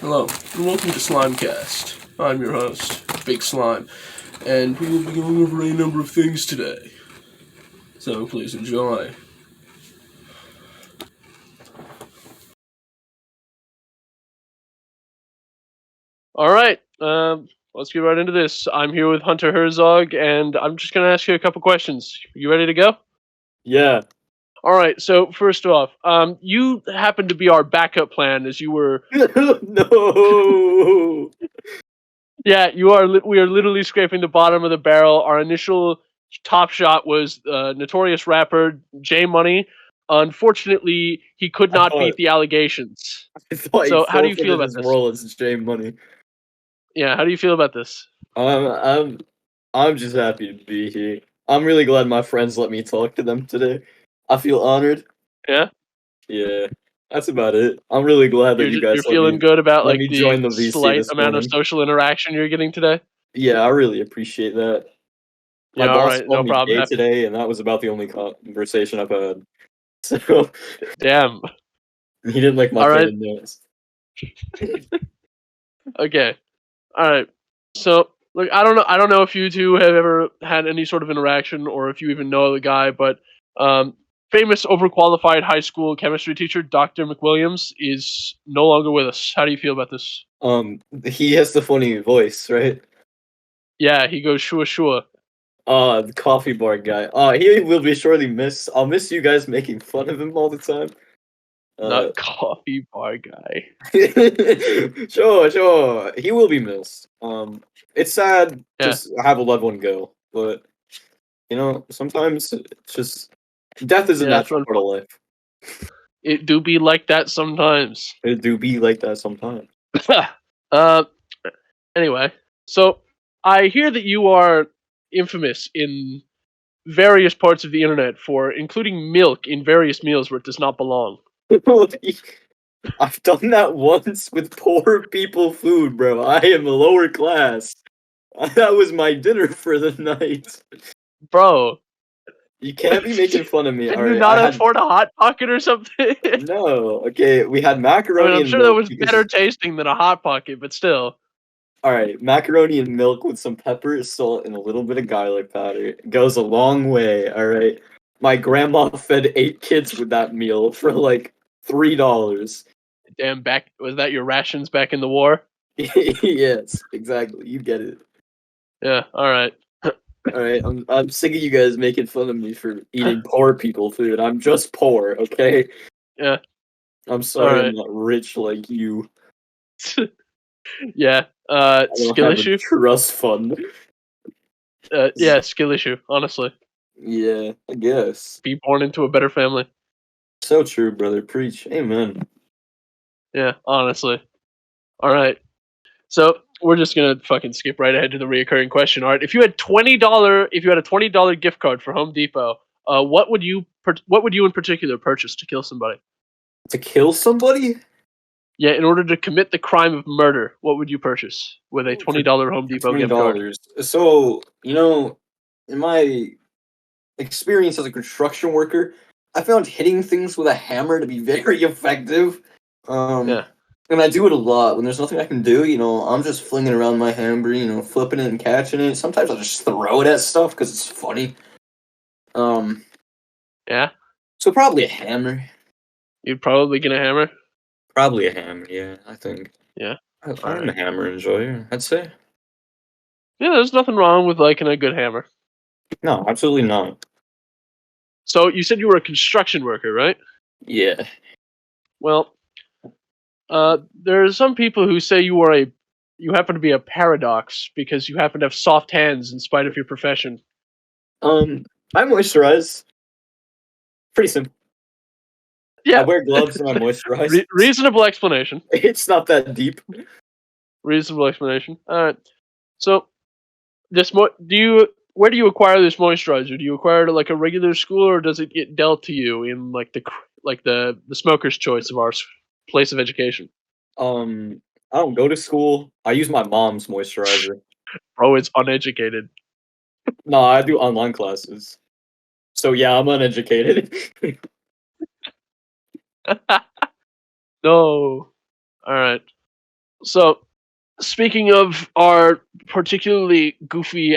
Hello, and welcome to SlimeCast. I'm your host, Big Slime, and we will be going over a number of things today. So please enjoy. Alright, let's get right into this. I'm here with Hunter Herzog, and I'm just going to ask you a couple questions. You ready to go? Yeah. Alright, so first off, you happen to be our backup plan as you were... No! Yeah, you are. We are literally scraping the bottom of the barrel. Our initial top shot was notorious rapper J Money. Unfortunately, he could not beat the allegations. I thought So he how do you feel forfeited about his this? role as J Money. Yeah, how do you feel about this? I'm just happy to be here. I'm really glad my friends let me talk to them today. I feel honored. Yeah? Yeah, that's about it. I'm really glad that you You're guys feeling good about let like me the join the VC slight this amount of morning. social interaction you're getting today? Yeah, I really appreciate that. My Yeah, boss alright, called no me problem. gay today, and that was about the only conversation I've had. So Damn. he didn't like my All tone right. of notes. Okay. All right. So, look, I don't know if you two have ever had any sort of interaction or if you even know the guy, but famous overqualified high school chemistry teacher Dr. McWilliams is no longer with us. How do you feel about this? He has the funny voice, right? Yeah, he goes shua shua. The coffee bar guy. He will be surely missed. I'll miss you guys making fun of him all the time. Not coffee bar guy. Sure. He will be missed. It's sad Yeah. to have a loved one go, but sometimes it's just death is a natural part of life. It do be like that sometimes. It do be like that sometimes. Anyway, so I hear that you are infamous in various parts of the internet for including milk in various meals where it does not belong. I've done that once with poor people food, bro. I am lower class. That was my dinner for the night. Bro. You can't be making fun of me. Did All you right, not afford a Hot Pocket or something? No. Okay, we had I macaroni mean, I'm and sure that milk was because better tasting than a Hot Pocket, but still. all right, macaroni and milk with some pepper, salt, and a little bit of garlic powder goes a long way. All right, my grandma fed 8 kids with that meal for like $3. Damn, was that your rations back in the war? Yes, exactly. You get it. Yeah. All right. All right, I'm sick of you guys making fun of me for eating poor people food. I'm just poor, okay? Yeah. I'm sorry right. I'm not rich like you. Yeah. I don't Skill have issue. a trust fund. Yeah, skill issue. Honestly, Yeah, I guess. be born into a better family. So true, brother. Preach. Amen. Yeah. Honestly. All right. So we're just gonna fucking skip right ahead to the reoccurring question. All right. If you had a $20 gift card for Home Depot, what would you in particular purchase to kill somebody? To kill somebody? Yeah, in order to commit the crime of murder, what would you purchase with a $20 Home For Depot gift card? $20. So, in my experience as a construction worker, I found hitting things with a hammer to be very effective. Yeah. And I do it a lot. When there's nothing I can do, I'm just flinging around my hammer, flipping it and catching it. Sometimes I just throw it at stuff because it's funny. Yeah. So probably a hammer. You'd probably get a hammer. Probably a hammer, yeah, I think. Yeah. I'm a hammer enjoyer, I'd say. Yeah, there's nothing wrong with liking a good hammer. No, absolutely not. So you said you were a construction worker, right? Yeah. Well, there are some people who say you happen to be a paradox because you happen to have soft hands in spite of your profession. I moisturize. Pretty simple. Yeah. I wear gloves and I moisturize. Reasonable explanation. It's not that deep. Reasonable explanation. All right. So, where do you acquire this moisturizer? Do you acquire it at like a regular school, or does it get dealt to you in like the smoker's choice of our place of education? I don't go to school. I use my mom's moisturizer. Bro, it's uneducated. No, I do online classes. So yeah, I'm uneducated. No. All right. So, speaking of our particularly goofy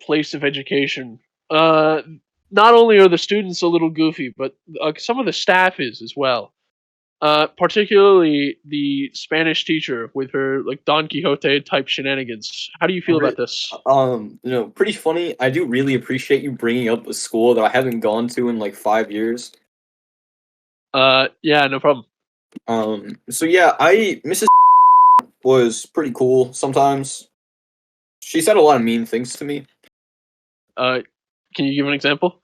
place of education, not only are the students a little goofy, but some of the staff is as well. Particularly the Spanish teacher with her like Don Quixote type shenanigans. How do you feel about this? Pretty funny. I do really appreciate you bringing up a school that I haven't gone to in like 5 years. Yeah, no problem. So yeah, Mrs. was pretty cool sometimes. She said a lot of mean things to me. Can you give an example?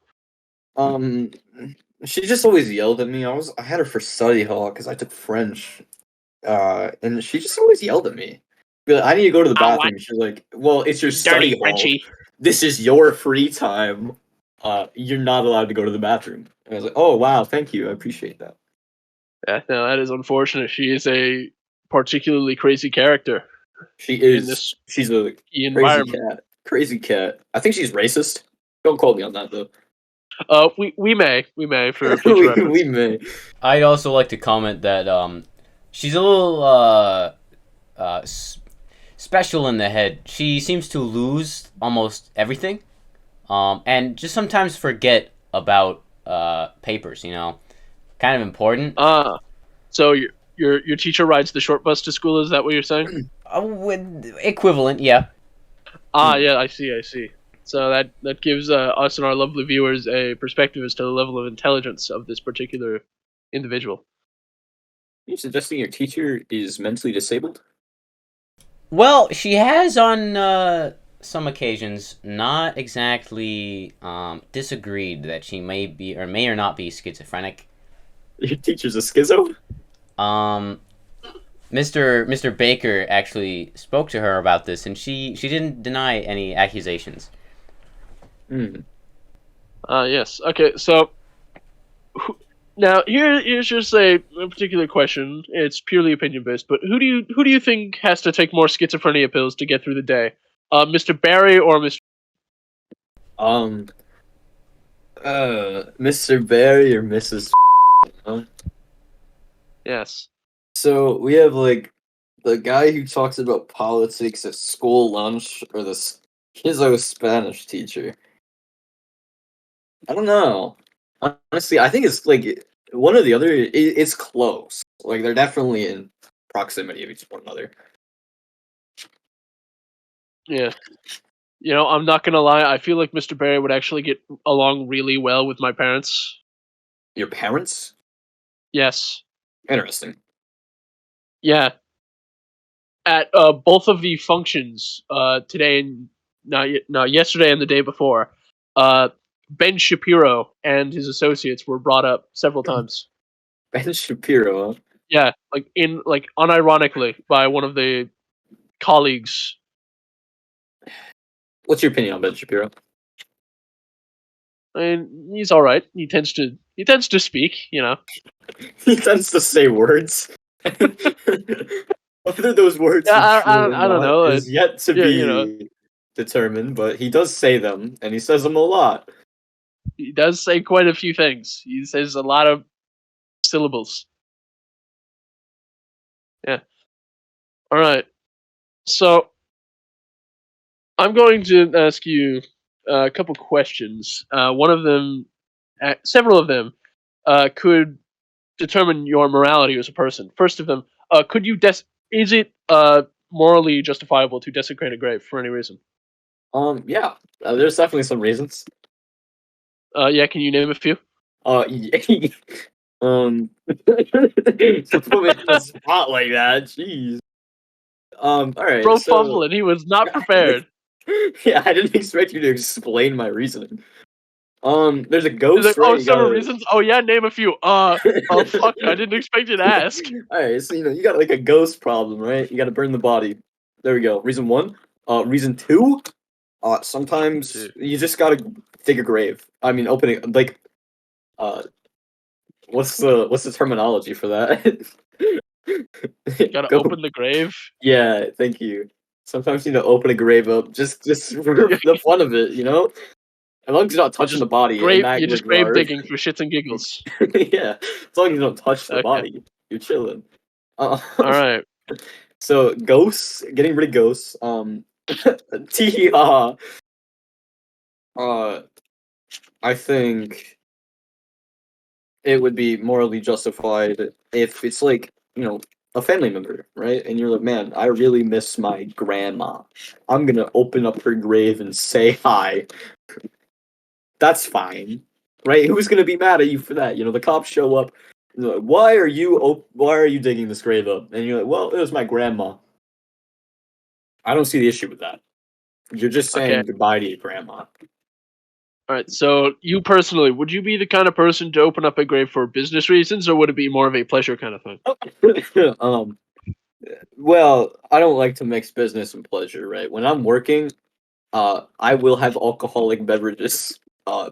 Um, she just always yelled at me. I had her for study hall because I took French. And she just always yelled at me. Be like, I need to go to the bathroom. She's like, "Well, it's your study hall. Frenchie. This is your free time. You're not allowed to go to the bathroom." And I was like, "Oh wow, thank you. I appreciate that." Yeah, no, that is unfortunate. She is a particularly crazy character She in is. this She's a crazy environment. cat. Crazy cat. I think she's racist. Don't quote me on that though. We may for future reference. we may. I'd also like to comment that she's a little special in the head. She seems to lose almost everything, and just sometimes forget about papers. Kind of important. So your teacher rides the short bus to school. Is that what you're saying? Equivalent, yeah. Yeah, I see. So that gives us and our lovely viewers a perspective as to the level of intelligence of this particular individual. Are you suggesting your teacher is mentally disabled? Well, she has on some occasions not exactly disagreed that she may be or may or not be schizophrenic. Your teacher's a schizo? Mr. Baker actually spoke to her about this, and she didn't deny any accusations. Yes. Okay. So now here's just a particular question. It's purely opinion based, but who do you think has to take more schizophrenia pills to get through the day? Mr. Barry or Mr. Mr. Barry or Mrs. Yes. So we have like the guy who talks about politics at school lunch, or the schizo Spanish teacher. I don't know. Honestly, I think it's like one or the other. It's close. Like they're definitely in proximity of each one another. Yeah. I'm not gonna lie. I feel like Mr. Barry would actually get along really well with my parents. Your parents? Yes. Interesting. Yeah. At both of the functions, today and yesterday and the day before, Ben Shapiro and his associates were brought up several times. Ben Shapiro. Huh? Yeah, like unironically by one of the colleagues. What's your opinion on Ben Shapiro? I mean, he's all right. He tends to speak. He tends to say words. Whether those words Yeah, are true I don't know. is yet to be determined, but he does say them, and he says them a lot. He does say quite a few things. He says a lot of syllables. Yeah. All right. So I'm going to ask you a couple questions. One of them, several of them, could determine your morality as a person. First of them, could you is it morally justifiable to desecrate a grave for any reason? Yeah, there's definitely some reasons. Yeah, can you name a few? To put me in the spot like that, jeez. All right. Bro fumbling, he was not prepared. Yeah, I didn't expect you to explain my reasoning. There's a ghost. Like, several reasons. Oh yeah, name a few. Oh fuck, I didn't expect you to ask. Alright, so you got like a ghost problem, right? You gotta burn the body. There we go. Reason 1. Reason 2, sometimes you just gotta dig a grave. I mean opening like what's the terminology for that? You gotta open the grave. Yeah, thank you. Sometimes you need to open a grave up just for the fun of it, As long as you're not touching the body. You're just grave digging for shits and giggles. Yeah, as long as you don't touch the body, you're chilling. All right. So ghosts, getting rid of ghosts. Tee hee ha. I think it would be morally justified if it's like, a family member, right? And you're like, man, I really miss my grandma. I'm gonna open up her grave and say hi. That's fine, right? Who's gonna be mad at you for that? The cops show up. They're like, why are you digging this grave up? And you're like, well, it was my grandma. I don't see the issue with that. You're just saying Okay. goodbye to your grandma. All right. So you personally, would you be the kind of person to open up a grave for business reasons, or would it be more of a pleasure kind of thing? Well, I don't like to mix business and pleasure, right? When I'm working, I will have alcoholic beverages,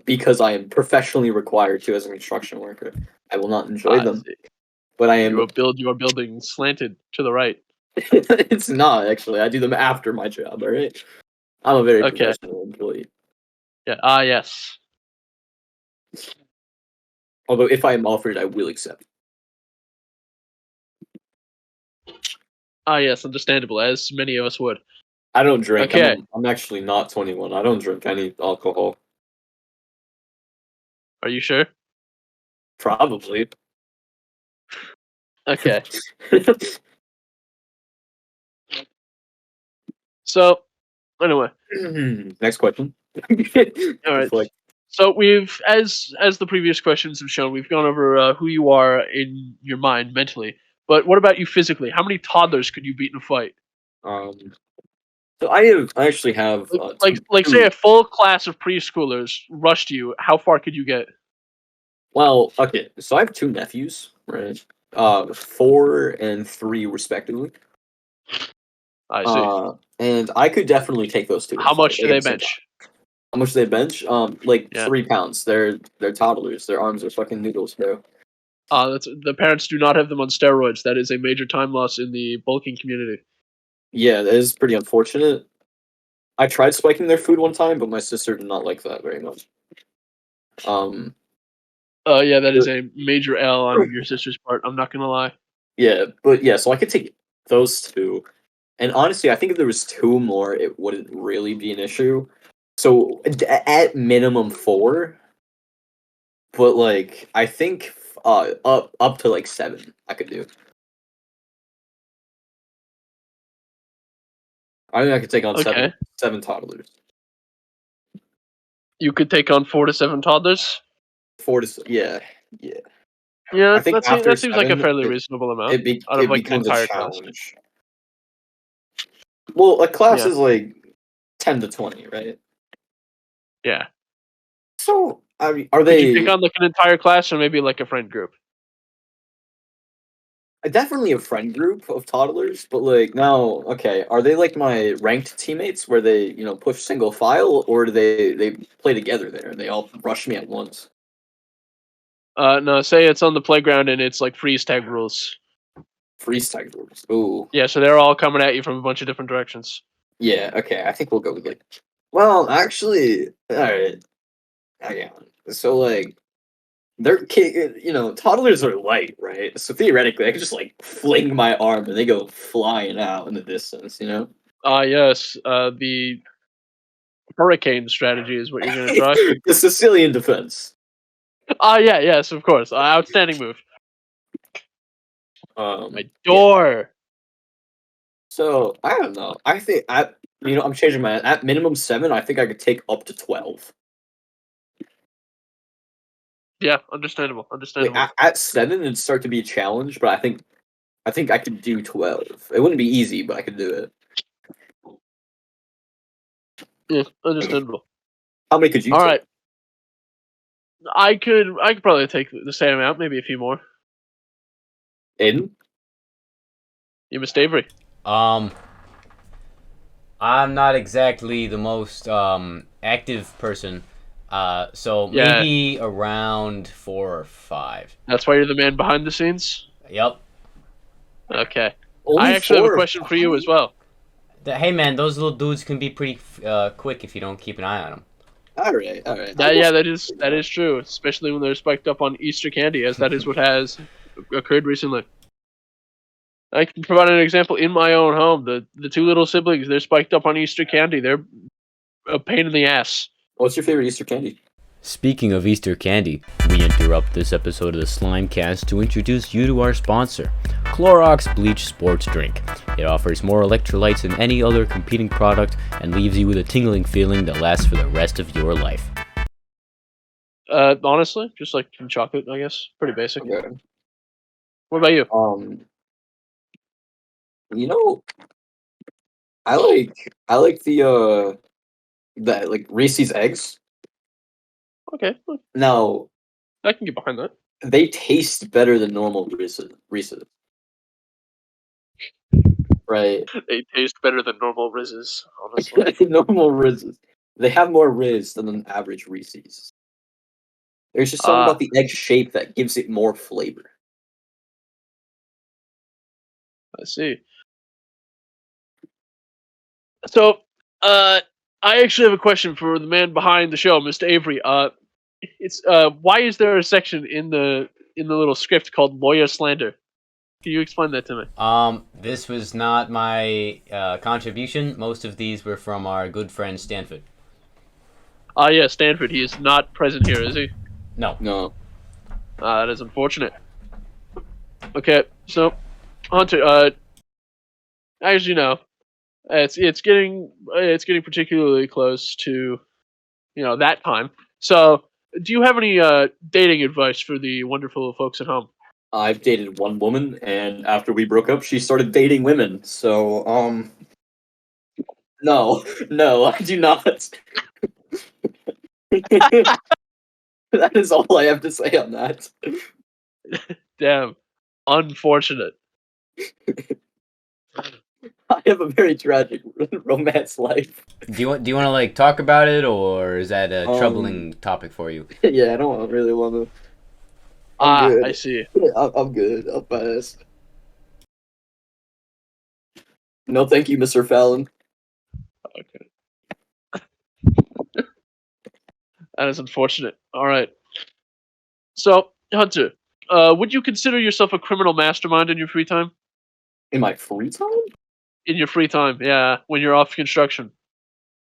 because I am professionally required to as a construction worker. I will not enjoy I them, see. but I am. You are building slanted to the right. It's not actually. I do them after my job. All right. I'm a very Okay. professional employee. Yeah. Ah, yes. Although, if I am offered, I will accept. Ah, yes. Understandable, as many of us would. I don't drink. Okay. I'm actually not 21. I don't drink any alcohol. Are you sure? Probably. Okay. So, anyway. Next question. All right. Deflect. So we've, as the previous questions have shown, we've gone over who you are in your mind mentally. But what about you physically? How many toddlers could you beat in a fight? Um, so I actually have Like say a full class of preschoolers rushed you. How far could you get? Well, okay. So I have two nephews, right? 4 and 3 respectively. I see. And I could definitely take those two. in a How much fight. do they It's a- bench? How much do they bench? Like Yeah. 3 pounds. They're toddlers. Their arms are fucking noodles, bro. That's the parents do not have them on steroids. That is a major time loss in the bulking community. Yeah, that is pretty unfortunate. I tried spiking their food one time, but my sister did not like that very much. Yeah, that is a major L on your sister's part. I'm not gonna lie. Yeah, but yeah, so I could take those two. And honestly, I think if there was 2 more, it wouldn't really be an issue. So at minimum 4, but like I think up to like 7 I could do. I think I could take on Okay. seven toddlers. You could take on 4 to 7 toddlers. 4 to yeah. Yeah, I think after that seems like a 7, fairly reasonable amount it out of like an becomes a entire class. challenge. Well, a class Yeah. is like 10 to 20, right? Yeah. So I mean, are Could you they take on like an entire class or maybe like a friend group? definitely a friend group of toddlers? But like now, okay, are they like my ranked teammates where they push single file, or do they play together there? They all rush me at once. No, say it's on the playground and it's like freeze tag rules. Freeze tag rules. Ooh, Yeah, so they're all coming at you from a bunch of different directions. yeah. Okay, I think we'll go with it. Well, actually, all right. Okay, so like toddlers are light, right? So theoretically, I could just like fling my arm and they go flying out in the distance. Yes, the hurricane strategy is what you're gonna try. The Sicilian defense. Yeah, yes, of course. Outstanding move. My My door. So I don't know. I think I'm changing my at minimum 7. I think I could take up to 12. Yeah, understandable. Like, Understandable. at 7, it'd start to be a challenge, but I think I could do 12. It wouldn't be easy, but I could do it. Yeah, understandable. How many could you? All take? right. I could probably take the same amount, maybe a few more. Aiden? You missed Avery. I'm not exactly the most active person, so Yeah. maybe around 4 or 5. That's why you're the man behind the scenes. Yep. Okay. Only I actually have 4 a or question for you as well. Hey man, those little dudes can be pretty quick if you don't keep an eye on them. All right. That is true, especially when they're spiked up on Easter candy, as that is what has occurred recently. I can provide an example in my own home. The two little siblings, they're spiked up on Easter candy. They're a pain in the ass. What's your favorite Easter candy? Speaking of Easter candy, we interrupt this episode of the SlimeCast to introduce you to our sponsor, Clorox Bleach Sports Drink. It offers more electrolytes than any other competing product and leaves you with a tingling feeling that lasts for the rest of your life. Honestly, just like some chocolate, I guess. Pretty basic. Okay. What about you? You know, I like the like Reese's eggs. Okay, Now I can get behind that. they taste better than normal Reese's. Right. They taste better than normal Rizzes, honestly. Normal Reese's. They have more Riz than an average Reese's. There's just something about the egg shape that gives it more flavor. I see. So, I actually have a question for the man behind the show, Mr. Avery. It's why is there a section in the little script called lawyer slander? Can you explain that to me? This was not my contribution. Most of these were from our good friend Stanford. Yeah, Stanford. He is not present here, is he? No. That is unfortunate. Okay, so Hunter, as you know, it's getting particularly close to, that time. So, do you have any dating advice for the wonderful folks at home? I've dated one woman, and after we broke up, she started dating women. So, no, I do not. That is all I have to say on that. Damn, unfortunate. I have a very tragic romance life. Do you want to like talk about it, or is that a troubling topic for you? Yeah, I don't really want to. I'm good. I see. I'm good. I'll pass. No, thank you, Mr. Fallon. Okay. That is unfortunate. All right. So, Hunter, would you consider yourself a criminal mastermind in your free time? In my free time? In your free time, yeah, when you're off construction.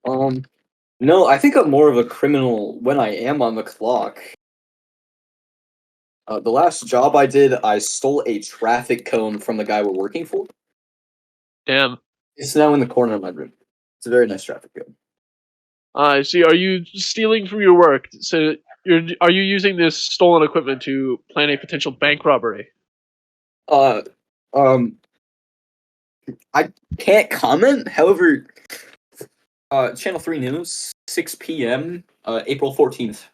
No, I think I'm more of a criminal when I am on the clock. The last job I did, I stole a traffic cone from the guy we're working for. Damn. It's now in the corner of my room. It's a very nice traffic cone. I see. Are you stealing from your work? So, are you using this stolen equipment to plan a potential bank robbery? I can't comment. However, Channel 3 News, 6 p.m., April 14th.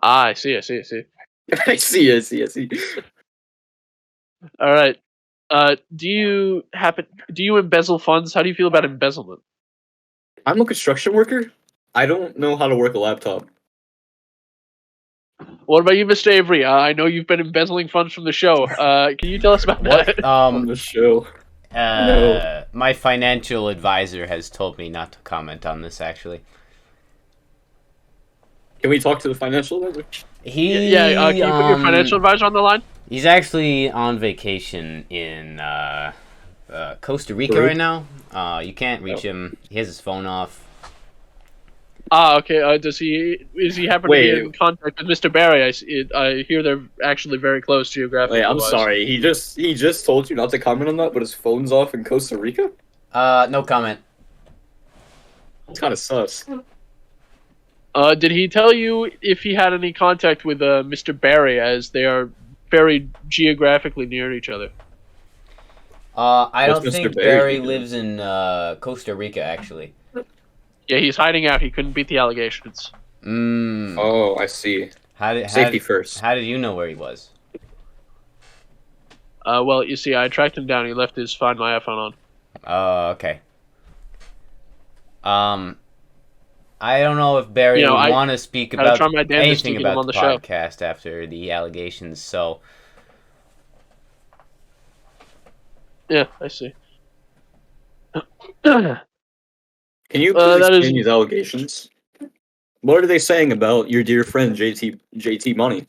I see. I see. All right. Do you embezzle funds? How do you feel about embezzlement? I'm a construction worker. I don't know how to work a laptop. What about you, Mr. Avery? I know you've been embezzling funds from the show. Can you tell us about that? On the show. No. My financial advisor has told me not to comment on this, actually. Can we talk to the financial advisor? Can you put your financial advisor on the line? He's actually on vacation in Costa Rica right now. You can't reach him. He has his phone off. Okay. Is he happen to be in contact with Mr. Barry? I hear they're actually very close geographically. Wait, I'm sorry. He just told you not to comment on that, but his phone's off in Costa Rica? No comment. It's kind of sus. Did he tell you if he had any contact with Mr. Barry, as they are very geographically near each other? I What's don't Mr. think Barry Barry doing? lives in Costa Rica, actually. Yeah, he's hiding out. He couldn't beat the allegations. Oh, I see. Safety first. How did you know where he was? Well, you see, I tracked him down. He left his Find My iPhone on. Oh, okay. I don't know if Barry would want to speak about anything about the podcast after the allegations, so... Yeah, I see. Can you please explain these allegations? What are they saying about your dear friend JT Money?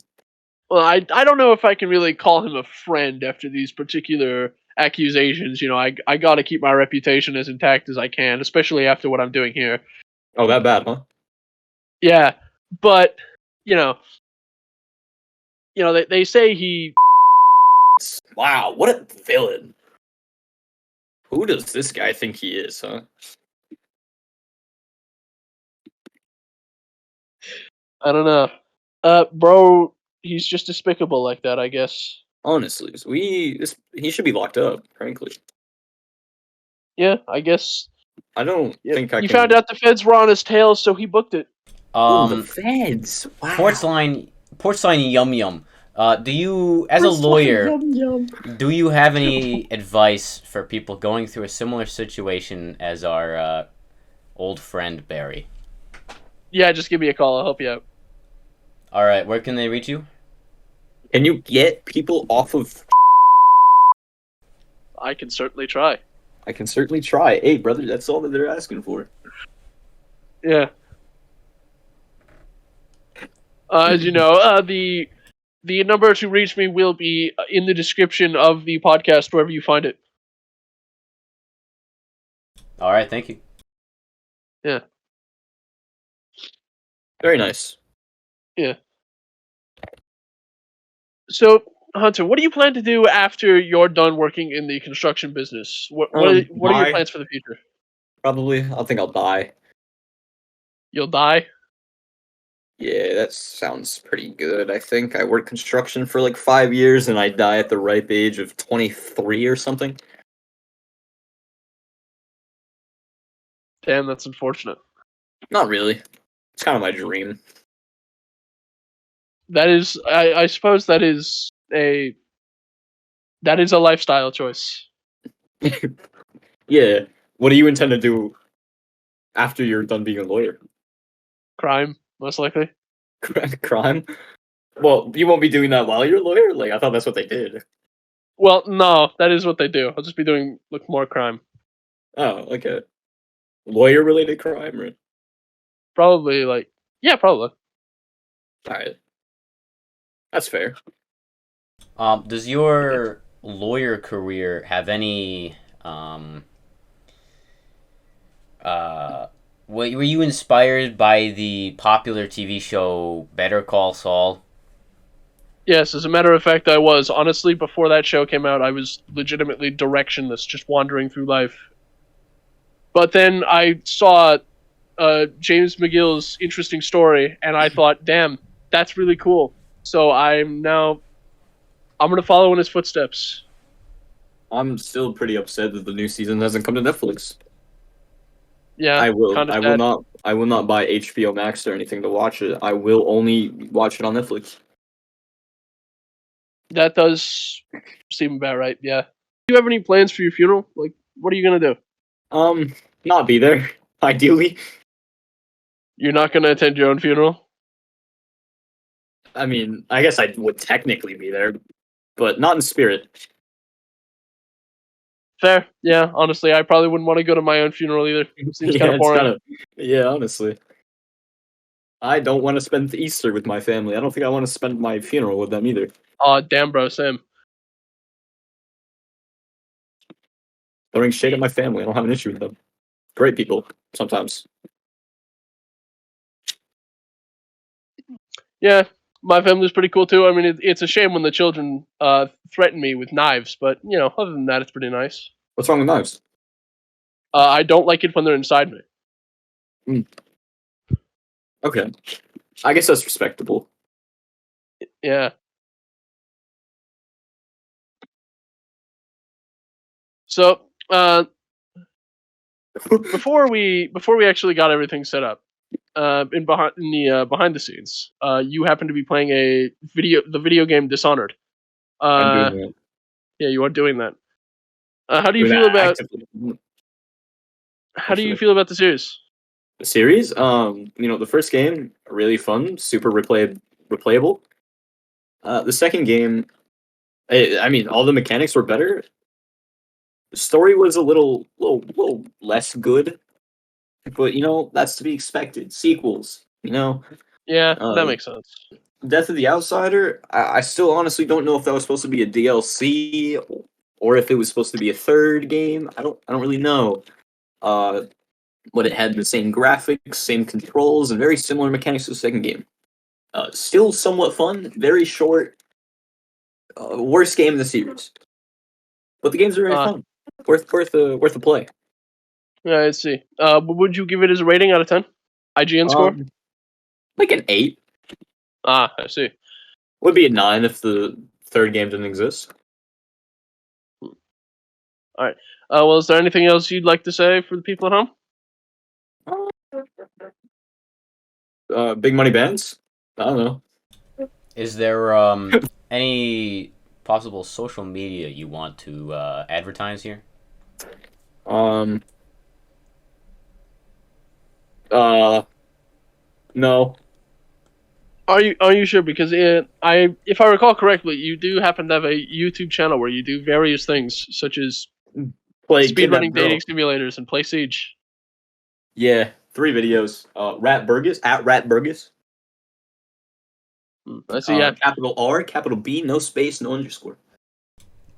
Well, I don't know if I can really call him a friend after these particular accusations. I got to keep my reputation as intact as I can, especially after what I'm doing here. Oh, that bad, huh? Yeah, but you know, they say he. Wow, what a villain. Who does this guy think he is, huh? I don't know. Bro, he's just despicable like that, I guess. Honestly, he should be locked up, frankly. Yeah, I guess. I don't Yeah. think I He can... found out the feds were on his tail, so he booked it. Ooh, the feds! Wow. Portsline Yum Yum. Do you, as a lawyer, do you have any advice for people going through a similar situation as our old friend Barry? Yeah, just give me a call. I'll help you out. All right, where can they reach you? Can you get people off of... I can certainly try. I can certainly try. Hey, brother, that's all that they're asking for. Yeah. As you know, the number to reach me will be in the description of the podcast, wherever you find it. All right, thank you. Yeah. Very nice. Yeah. So, Hunter, what do you plan to do after you're done working in the construction business? What are your plans for the future? Probably. I think I'll die. You'll die? Yeah, that sounds pretty good, I think. I worked construction for like 5 years, and I die at the ripe age of 23 or something. Damn, that's unfortunate. Not really. It's kind of my dream. That is, I suppose that is a lifestyle choice. Yeah. What do you intend to do after you're done being a lawyer? Crime, most likely. Crime? Well, you won't be doing that while you're a lawyer? Like, I thought that's what they did. Well, no, that is what they do. I'll just be doing more crime. Oh, okay. Lawyer-related crime, right? Probably yeah, probably. Alright. That's fair. Does your lawyer career have any were you inspired by the popular TV show Better Call Saul? Yes, as a matter of fact, I was. Honestly, before that show came out, I was legitimately directionless, just wandering through life. But then I saw James McGill's interesting story, and I thought, damn, that's really cool. So I'm going to follow in his footsteps. I'm still pretty upset that the new season hasn't come to Netflix. Yeah, I will sad. not buy HBO Max or anything to watch it. I will only watch it on Netflix. That does seem about right, yeah. Do you have any plans for your funeral? Like, what are you going to do? Not be there, ideally. You're not going to attend your own funeral? I mean, I guess I would technically be there, but not in spirit. Fair, yeah. Honestly, I probably wouldn't want to go to my own funeral either. It seems kind of boring. Yeah, honestly. I don't want to spend Easter with my family. I don't think I want to spend my funeral with them either. Aw, damn, bro, Sam. Throwing shade at my family. I don't have an issue with them. Great people, sometimes. Yeah, my family's pretty cool too. I mean, it's a shame when the children threaten me with knives, but other than that, it's pretty nice. What's wrong with knives? I don't like it when they're inside me. Okay. I guess that's respectable. Yeah. So, before we actually got everything set up, behind the scenes, you happen to be playing the video game Dishonored. I'm doing that. Yeah, you are doing that. How do you Doing feel that about? actively. How do you feel about the series? The series, the first game, really fun, super replayable. The second game, I mean, all the mechanics were better. The story was a little less good, but that's to be expected. Sequels, Yeah, that makes sense. Death of the Outsider, I still honestly don't know if that was supposed to be a DLC or if it was supposed to be a third game. I don't really know. But it had the same graphics, same controls, and very similar mechanics to the second game. Still somewhat fun, very short. Worst game in the series, but the games are very fun. Worth a play. Yeah, let's see. What would you give it as a rating out of 10? IGN score? Like an 8. Ah, I see. Would be a 9 if the third game didn't exist. All right. Well, is there anything else you'd like to say for the people at home? Big money bands? I don't know. Is there any possible social media you want to advertise here? No. Are you sure? Because if I recall correctly, you do happen to have a YouTube channel where you do various things, such as Play speedrunning Kidnap Girl. dating simulators and play Siege. Yeah, 3 videos. Rat Burgess at Rat Burgess. I see. Yeah. Capital R, capital B, no space, no underscore.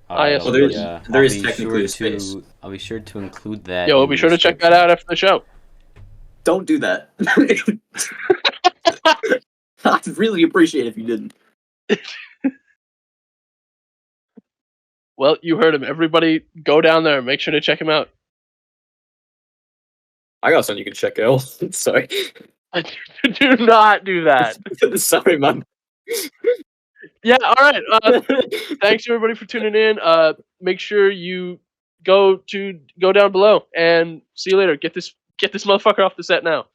Yes. Well, there is technically a space. I'll be sure to include that. Yeah, we'll be sure to check that out after the show. Don't do that. I'd really appreciate it if you didn't. Well, you heard him. Everybody, go down there. Make sure to check him out. I got something you can check out. Sorry. Do not do that. Sorry, man. Yeah. All right. Thanks everybody for tuning in. Make sure you go down below and see you later. Get this motherfucker off the set now.